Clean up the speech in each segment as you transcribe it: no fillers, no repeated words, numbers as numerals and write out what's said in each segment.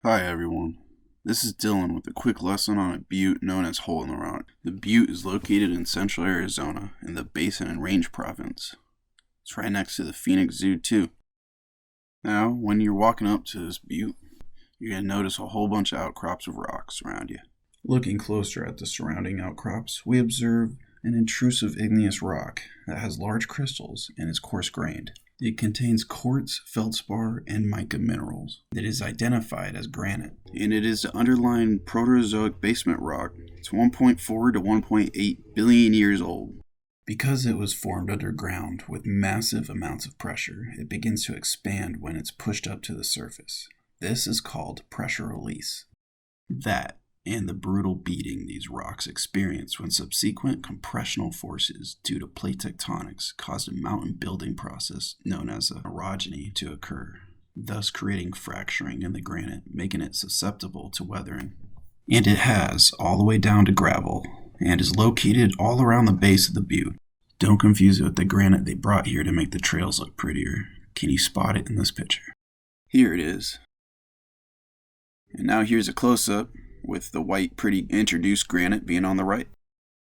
Hi everyone, this is Dylan with a quick lesson on a butte known as Hole in the Rock. The butte is located in central Arizona in the Basin and Range province. It's right next to the Phoenix Zoo too. Now, when you're walking up to this butte, you're going to notice a whole bunch of outcrops of rocks around you. Looking closer at the surrounding outcrops, we observe an intrusive igneous rock that has large crystals and is coarse-grained. It contains quartz, feldspar, and mica minerals. It is identified as granite, and it is the underlying Proterozoic basement rock. It's 1.4 to 1.8 billion years old. Because it was formed underground with massive amounts of pressure, it begins to expand when it's pushed up to the surface. This is called pressure release. That and the brutal beating these rocks experienced when subsequent compressional forces due to plate tectonics caused a mountain building process known as a orogeny to occur, thus creating fracturing in the granite, making it susceptible to weathering. And it has all the way down to gravel, and is located all around the base of the butte. Don't confuse it with the granite they brought here to make the trails look prettier. Can you spot it in this picture? Here it is. And now here's a close-up with the white, pretty introduced granite being on the right.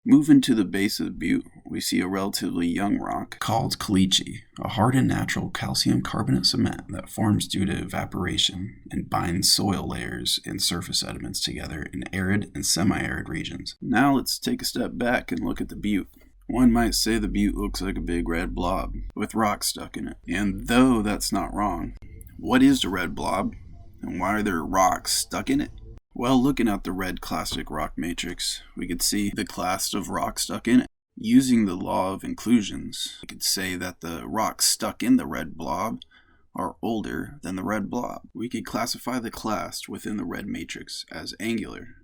Moving to the base of the butte, we see a relatively young rock called caliche, a hard and natural calcium carbonate cement that forms due to evaporation and binds soil layers and surface sediments together in arid and semi-arid regions. Now let's take a step back and look at the butte. One might say the butte looks like a big red blob with rocks stuck in it. And though that's not wrong, what is the red blob? And why are there rocks stuck in it? Well, looking at the red clastic rock matrix, we could see the clast of rocks stuck in it. Using the law of inclusions, we could say that the rocks stuck in the red blob are older than the red blob. We could classify the clast within the red matrix as angular,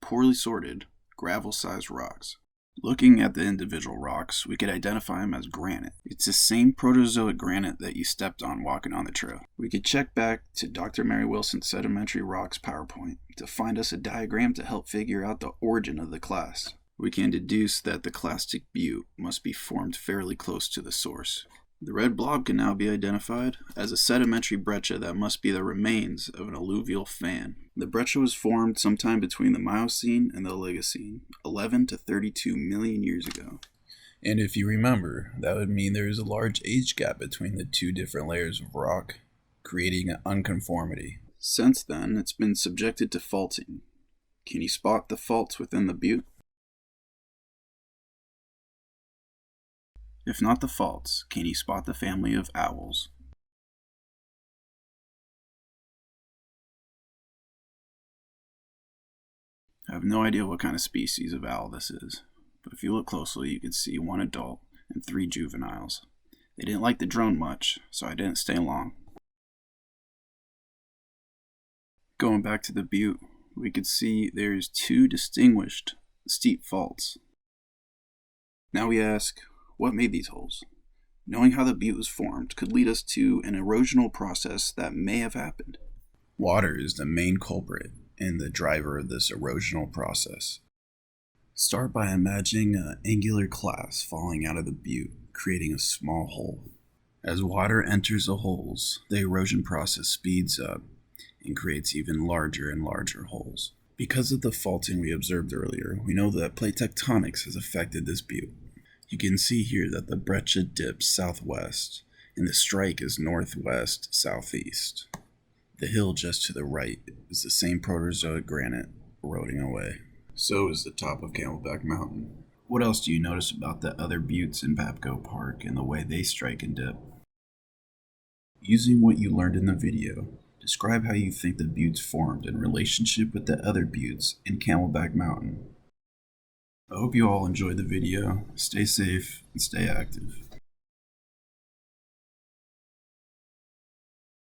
poorly sorted, gravel-sized rocks. Looking at the individual rocks, we could identify them as granite. It's the same Proterozoic granite that you stepped on walking on the trail. We could check back to Dr. Mary Wilson's Sedimentary Rocks PowerPoint to find us a diagram to help figure out the origin of the clast. We can deduce that the clastic butte must be formed fairly close to the source. The red blob can now be identified as a sedimentary breccia that must be the remains of an alluvial fan. The breccia was formed sometime between the Miocene and the Oligocene, 11 to 32 million years ago. And if you remember, that would mean there is a large age gap between the two different layers of rock, creating an unconformity. Since then, it's been subjected to faulting. Can you spot the faults within the butte? If not the faults, can you spot the family of owls? I have no idea what kind of species of owl this is, but if you look closely, you can see one adult and 3 juveniles. They didn't like the drone much, so I didn't stay long. Going back to the butte, we could see there's 2 distinguished steep faults. Now we ask, what made these holes? Knowing how the butte was formed could lead us to an erosional process that may have happened. Water is the main culprit and the driver of this erosional process. Start by imagining an angular clast falling out of the butte, creating a small hole. As water enters the holes, the erosion process speeds up and creates even larger and larger holes. Because of the faulting we observed earlier, we know that plate tectonics has affected this butte. You can see here that the breccia dips southwest, and the strike is northwest-southeast. The hill just to the right is the same Proterozoic granite eroding away. So is the top of Camelback Mountain. What else do you notice about the other buttes in Babco Park and the way they strike and dip? Using what you learned in the video, describe how you think the buttes formed in relationship with the other buttes in Camelback Mountain. I hope you all enjoyed the video. Stay safe and stay active.